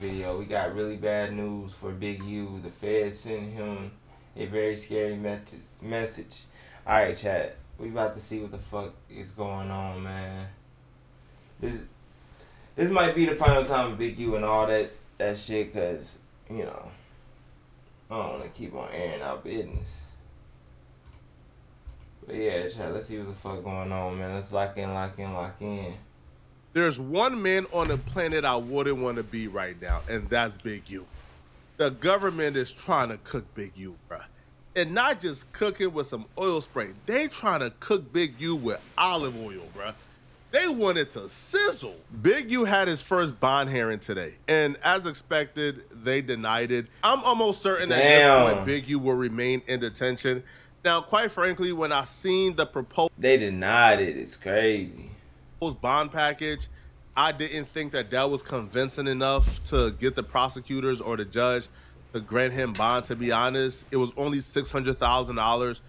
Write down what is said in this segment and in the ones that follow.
Video. We got really bad news for Big U. The Feds sent him a very scary message. Alright, chat. We about to see what the fuck is going on, man. This this might be the final time of Big U and all that shit, cause you know I don't want to keep on airing our business. But yeah, chat. Let's see what the fuck going on, man. Let's lock in. There's one man on the planet I wouldn't want to be right now, and that's Big U. The government is trying to cook Big U, bruh. And not just cooking with some oil spray. They trying to cook Big U with olive oil, bruh. They want it to sizzle. Big U had his first bond hearing today, and as expected, they denied it. I'm almost certain at this point Big U will remain in detention. Now, quite frankly, when I seen the proposed... They denied it. It's crazy. Bond package, I didn't think that was convincing enough to get the prosecutors or the judge to grant him bond. To be honest, it was only $600,000.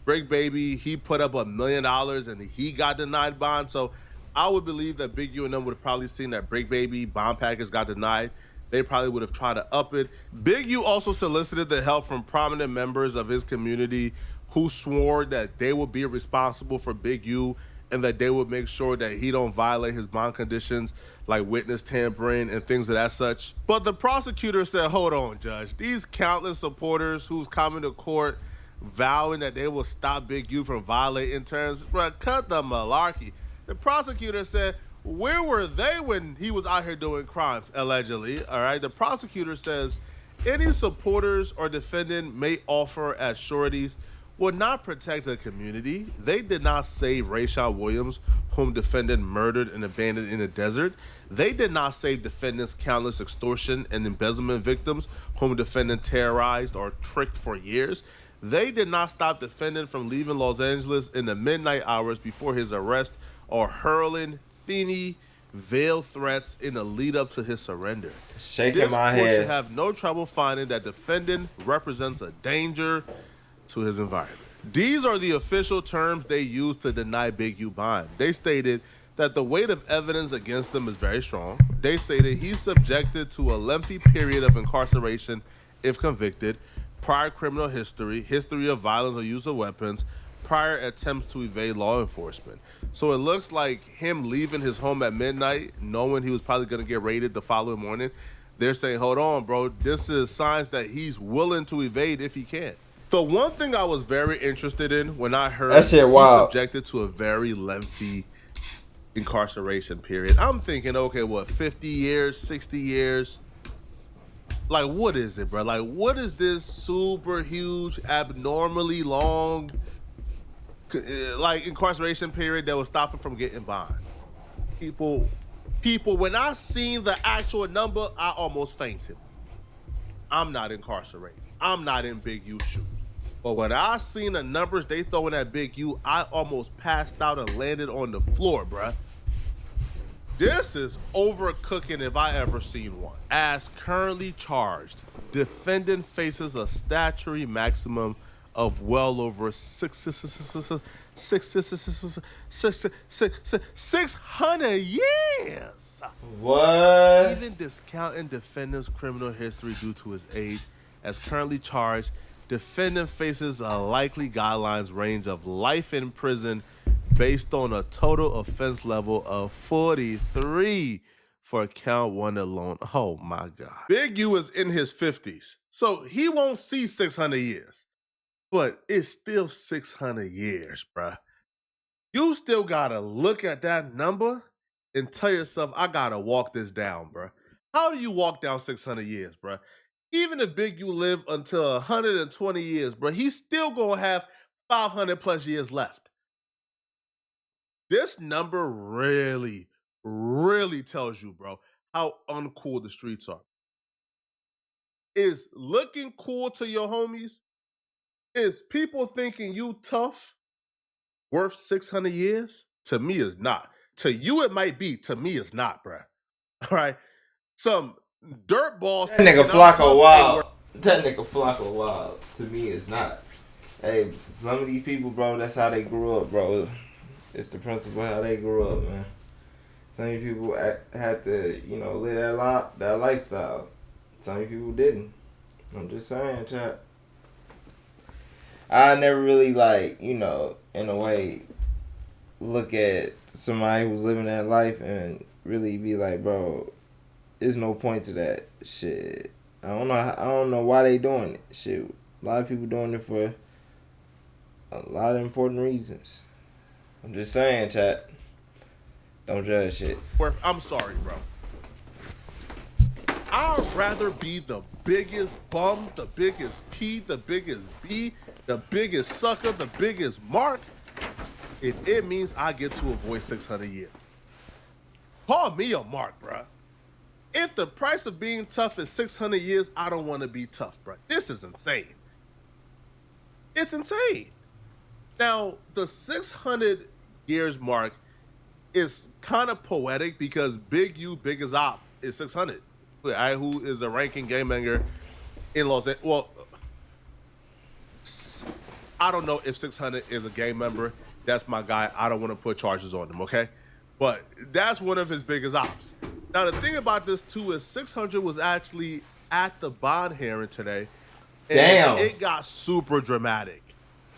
Brick Baby, he put up $1 million and he got denied bond. So I would believe that Big U and them would have probably seen that Brick Baby bond package got denied. They probably would have tried to up it. Big U also solicited the help from prominent members of his community who swore that they would be responsible for Big U and that they would make sure that he don't violate his bond conditions like witness tampering and things of that such. But the prosecutor said, hold on, Judge. These countless supporters who's coming to court vowing that they will stop Big U from violating terms, bro, cut the malarkey. The prosecutor said, where were they when he was out here doing crimes, allegedly? All right, the prosecutor says, any supporters or defendant may offer as sureties will not protect the community. They did not save Rayshon Williams, whom defendant murdered and abandoned in the desert. They did not save defendant's countless extortion and embezzlement victims, whom defendant terrorized or tricked for years. They did not stop defendant from leaving Los Angeles in the midnight hours before his arrest or hurling thinly veiled threats in the lead up to his surrender. Shaking my head. This court should have no trouble finding that defendant represents a danger to his environment. These are the official terms they used to deny Big U bond. They stated that the weight of evidence against him is very strong. They stated he's subjected to a lengthy period of incarceration if convicted, prior criminal history, history of violence or use of weapons, prior attempts to evade law enforcement. So it looks like him leaving his home at midnight, knowing he was probably going to get raided the following morning, they're saying, hold on, bro, this is signs that he's willing to evade if he can. The one thing I was very interested in when I heard he's subjected to a very lengthy incarceration period, I'm thinking, okay, what, 50 years, 60 years? Like, what is it, bro? Like, what is this super huge, abnormally long, like, incarceration period that will stop him from getting bond? People, when I seen the actual number, I almost fainted. I'm not incarcerated. I'm not in Big U's shoes. But when I seen the numbers they throwing at Big U, I almost passed out and landed on the floor, bruh. This is overcooking if I ever seen one. As currently charged, defendant faces a statutory maximum of well over 600 years. What? Even discounting defendant's criminal history due to his age, as currently charged, defendant faces a likely guidelines range of life in prison based on a total offense level of 43 for count one alone. Oh my God. Big U is in his 50s, so he won't see 600 years, but it's still 600 years, bruh. You still gotta look at that number and tell yourself, I gotta walk this down, bruh. How do you walk down 600 years, bruh? Even if Big U live until 120 years, bro, he's still gonna have 500 plus years left. This number really, really tells you, bro, how uncool the streets are. Is looking cool to your homies? Is people thinking you tough worth 600 years? To me, is not. To you, it might be. To me, it's not, bro. All right? Some dirt balls. That nigga Flocko wild. That nigga Flocko wild. To me, it's not. Hey, some of these people, bro, that's how they grew up, bro. It's the principle how they grew up, man. Some of you people had to, you know, live that lifestyle. Some of you people didn't. I'm just saying, chat. I never really, like, you know, in a way, look at somebody who's living that life and really be like, bro, there's no point to that shit. I don't know why they doing it. Shit, a lot of people doing it for a lot of important reasons. I'm just saying, chat. Don't judge shit. I'm sorry, bro. I'd rather be the biggest bum, the biggest P, the biggest B, the biggest sucker, the biggest mark, if it means I get to avoid 600 years. Call me a mark, bro. If the price of being tough is 600 years, I don't want to be tough, bro. This is insane. It's insane. Now, the 600 years mark is kind of poetic because Big U, Biggest Op is 600. Who is a ranking game banger in Los Angeles. Well, I don't know if 600 is a game member. That's my guy. I don't want to put charges on him, okay? But that's one of his biggest ops. Now, the thing about this, too, is 600 was actually at the bond hearing today. And damn. It got super dramatic.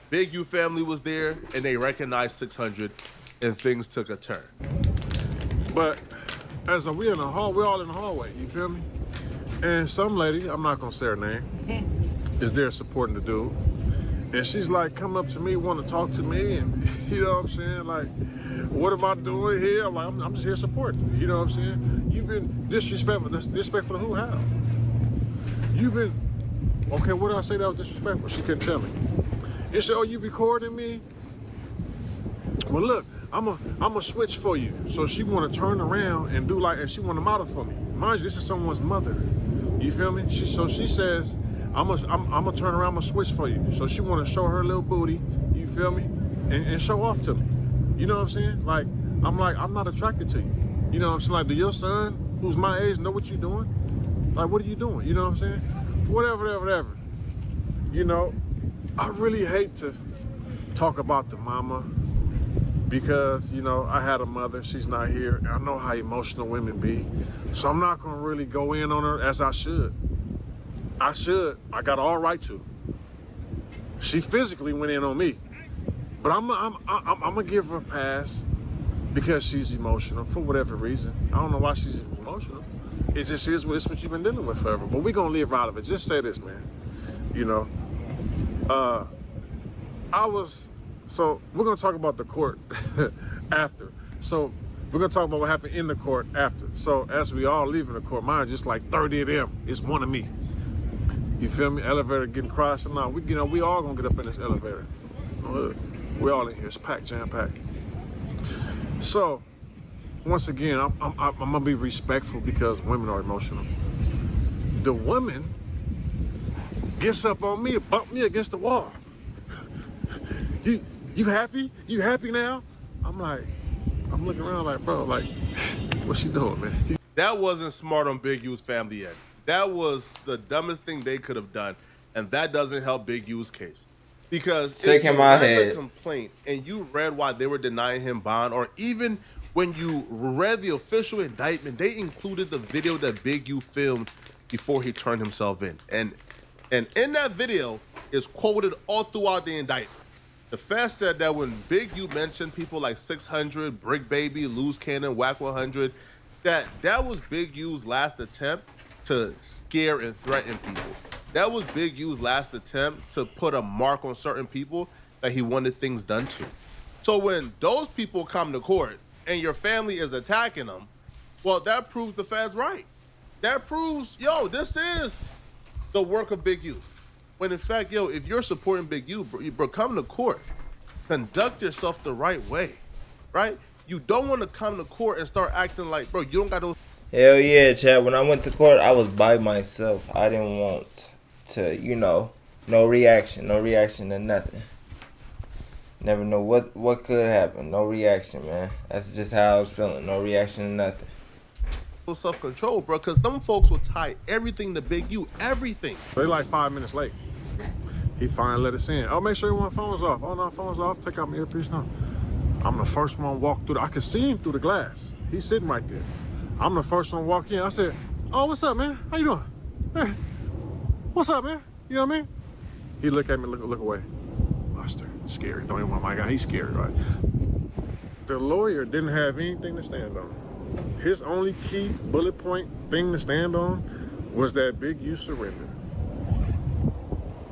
Big U family was there, and they recognized 600, and things took a turn. But as we in the hall, we're all in the hallway, you feel me? And some lady, I'm not gonna say her name, is there supporting the dude. And she's like, come up to me, want to talk to me, and you know what I'm saying? Like, what am I doing here? I'm like, I'm just here supporting. You know what I'm saying? You've been disrespectful. Disrespectful to who? How? You've been, okay, what did I say that was disrespectful? She couldn't tell me. And she said, oh, you recording me? Well, look, I'm a switch for you. So she want to turn around and do like, and she want to model for me. Mind you, this is someone's mother. You feel me? So she says, I'm gonna turn around, I'm gonna switch for you. So she want to show her little booty, you feel me, and show off to me. You know what I'm saying? Like, I'm not attracted to you. You know what I'm saying? Like, do your son, who's my age, know what you're doing? Like, what are you doing? You know what I'm saying? Whatever. You know, I really hate to talk about the mama because, you know, I had a mother, she's not here, and I know how emotional women be. So I'm not gonna really go in on her as I should. I got all right to. She physically went in on me. But I'm gonna give her a pass because she's emotional for whatever reason. I don't know why she's emotional. It just is it's what you've been dealing with forever. But we're gonna live out of it. Just say this, man. You know. So we're gonna talk about the court after. So we're gonna talk about what happened in the court after. So as we all leaving the court, mine just like 30 of them. It's one of me. You feel me? Elevator getting crashed and all. We all gonna get up in this elevator. We're all in here. It's packed, jam-packed. So, once again, I'm gonna be respectful because women are emotional. The woman gets up on me and bump me against the wall. You happy? You happy now? I'm looking around like, bro, like, what's she doing, man? That wasn't smart on Big U's family end. That was the dumbest thing they could have done, and that doesn't help Big U's case. Because if you read the complaint and you read why they were denying him bond, or even when you read the official indictment, they included the video that Big U filmed before he turned himself in. And in that video is quoted all throughout the indictment. The feds said that when Big U mentioned people like 600, Brick Baby, Loose Cannon, Whack 100, that was Big U's last attempt to scare and threaten people. That was Big U's last attempt to put a mark on certain people that he wanted things done to. So when those people come to court and your family is attacking them, well, that proves the feds right. That proves, this is the work of Big U. When in fact, if you're supporting Big U, bro, come to court. Conduct yourself the right way, right? You don't want to come to court and start acting like, bro, you don't got to. Hell yeah, Chad. When I went to court, I was by myself. I didn't want to, no reaction to nothing. Never know what could happen. No reaction, man. That's just how I was feeling. No reaction to nothing. Self-control, bro, because them folks will tie everything to Big U, everything. They like 5 minutes late. He finally let us in. Oh, make sure everyone's phone's off. Oh, no, phone's off. Take out my earpiece now. I'm the first one to walk through. I could see him through the glass. He's sitting right there. I'm the first one to walk in. I said, oh, what's up, man? How you doing? Hey, what's up, man? You know what I mean? He look at me, look away. Buster, scary. Don't even want my guy. He's scary, right? The lawyer didn't have anything to stand on. His only key bullet point thing to stand on was that Big U surrendered.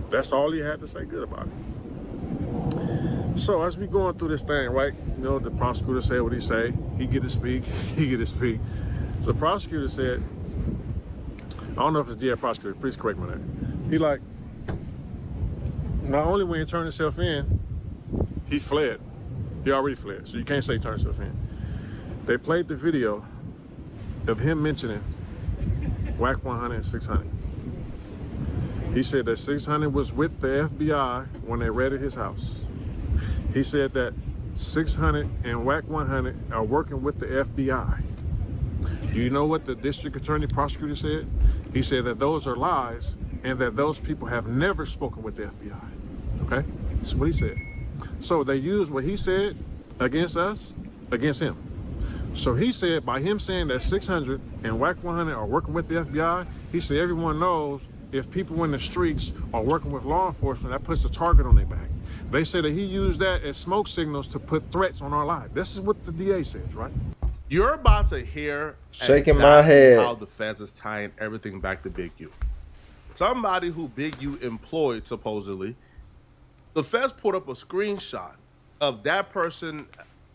That's all he had to say good about it. So as we going through this thing, right? You know, the prosecutor said what he say. He get to speak. He get to speak. So the prosecutor said, I don't know if it's the prosecutor. Please correct me on that. He like, not only when he turned himself in, he fled. He already fled. So you can't say turn himself in. They played the video of him mentioning WAC 100 and 600. He said that 600 was with the FBI when they raided his house. He said that 600 and WAC 100 are working with the FBI. You know what the district attorney prosecutor said? He said that those are lies and that those people have never spoken with the FBI. Okay? That's what he said. So they used what he said against us, against him. So he said by him saying that 600 and WAC 100 are working with the FBI, he said everyone knows if people in the streets are working with law enforcement, that puts a target on their back. They say that he used that as smoke signals to put threats on our lives. This is what the DA says, right? You're about to hear Shaking my head. how the feds is tying everything back to Big U. Somebody who Big U employed, supposedly, the feds put up a screenshot of that person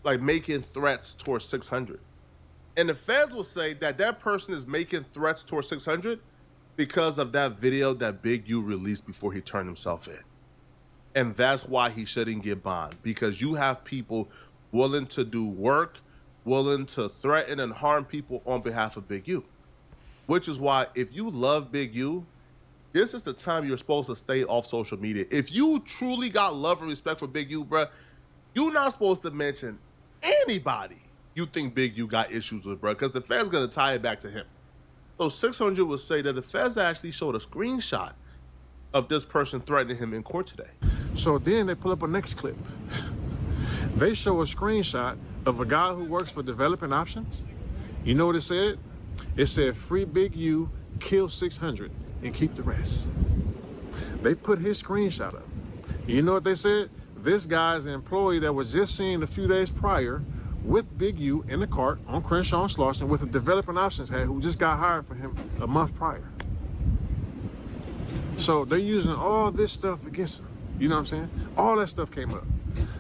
like making threats towards 600. And the feds will say that that person is making threats towards 600 because of that video that Big U released before he turned himself in. And that's why he shouldn't get bond, because you have people willing to do work, willing to threaten and harm people on behalf of Big U. Which is why if you love Big U, this is the time you're supposed to stay off social media. If you truly got love and respect for Big U, bruh, you're not supposed to mention anybody you think Big U got issues with, bruh, because the feds gonna tie it back to him. So 600 would say that the feds actually showed a screenshot of this person threatening him in court today. So then they pull up a next clip. They show a screenshot of a guy who works for Developing Options. You know what it said? It said, free Big U, kill 600, and keep the rest. They put his screenshot up. You know what they said? This guy's an employee that was just seen a few days prior with Big U in the cart on Crenshaw and Slauson with a Developing Options head who just got hired for him a month prior. So they're using all this stuff against him. You know what I'm saying? All that stuff came up.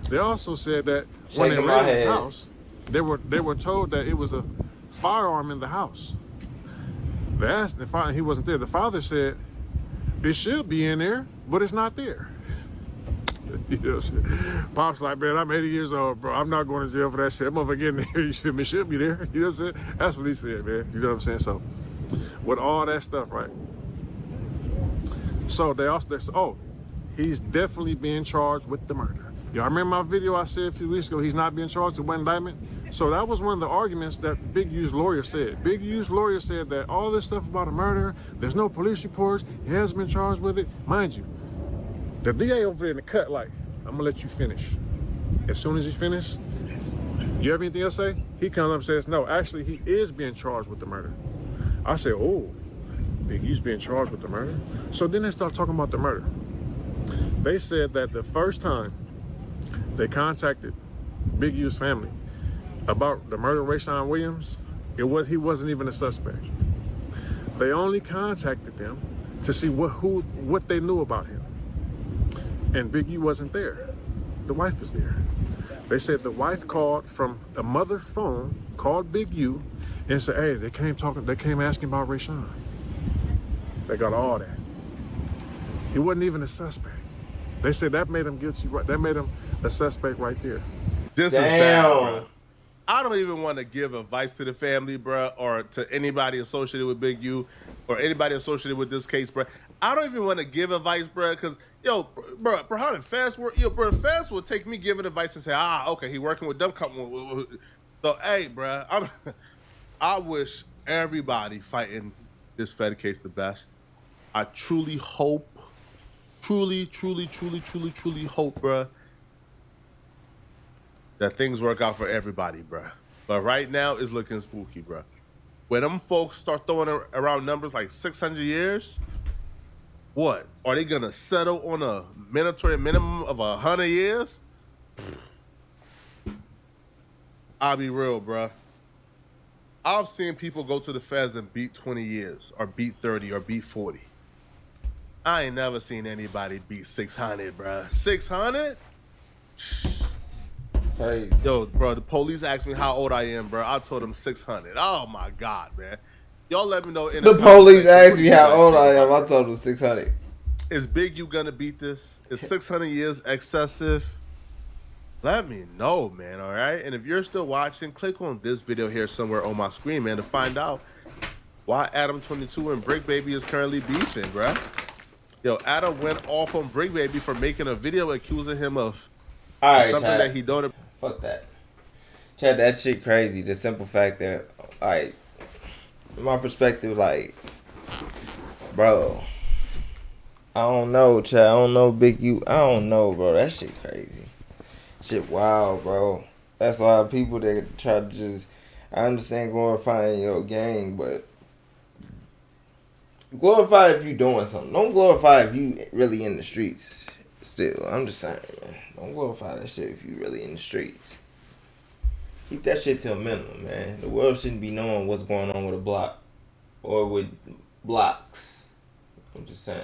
They also said that when they raided his house, they were told that it was a firearm in the house. They asked the father, he wasn't there. The father said, it should be in there, but it's not there. You know what I'm saying? Pop's like, man, I'm 80 years old, bro. I'm not going to jail for that shit. That motherfucker getting there. You should, it should be there. You know what I'm saying? That's what he said, man. You know what I'm saying? So, with all that stuff, right? So they also, he's definitely being charged with the murder. Y'all remember my video I said a few weeks ago, he's not being charged with one indictment? So that was one of the arguments that Big U's lawyer said. Big U's lawyer said that all this stuff about a murder, there's no police reports, he hasn't been charged with it. Mind you, the DA over there in the cut, like, I'm gonna let you finish. As soon as he's finished, you have anything else to say? He comes up and says, no, actually, he is being charged with the murder. I said, oh, Big U's being charged with the murder? So then they start talking about the murder. They said that the first time they contacted Big U's family about the murder of Rayshawn Williams, he wasn't even a suspect. They only contacted them to see what they knew about him. And Big U wasn't there. The wife was there. They said the wife called from a mother phone, called Big U, and said, hey, they came asking about Rayshawn. They got all that. He wasn't even a suspect. They said that made him guilty, right? That made him a suspect right there. This is bad, bro. I don't even want to give advice to the family, bro, or to anybody associated with Big U, or anybody associated with this case, bro. I don't even want to give advice, bro, because, yo, bro, how the feds work? Yo, bro, the feds will take me giving advice and say, okay, he working with them company. So, hey, bro, I wish everybody fighting this Fed case the best. I truly hope, truly hope, bro, that things work out for everybody, bro. But right now, it's looking spooky, bro. When them folks start throwing around numbers like 600 years, what? Are they going to settle on a mandatory minimum of 100 years? I'll be real, bro. I've seen people go to the feds and beat 20 years or beat 30 or beat 40. I ain't never seen anybody beat 600, bro. 600? Crazy. Yo, bro, the police asked me how old I am, bro. I told them 600. Oh, my God, man. Y'all let me know. In The police asked me how old I am. I told them 600. Is Big U gonna beat this? Is 600 years excessive? Let me know, man, all right? And if you're still watching, click on this video here somewhere on my screen, man, to find out why Adam22 and Brick Baby is currently beefing, bro. Yo, Adam went off on Brick Baby for making a video accusing him of something Chad. that he don't. Fuck that. Chad, that shit crazy. The simple fact that, like, my perspective, like, bro, I don't know, Chad. I don't know, Big U. I don't know, bro. That shit crazy. Shit wild, bro. That's why people that try to just, I understand glorifying your gang, but glorify if you doing something. Don't glorify if you really in the streets still. I'm just saying, man. Don't glorify that shit if you really in the streets. Keep that shit to a minimum, man. The world shouldn't be knowing what's going on with a block or with blocks. I'm just saying.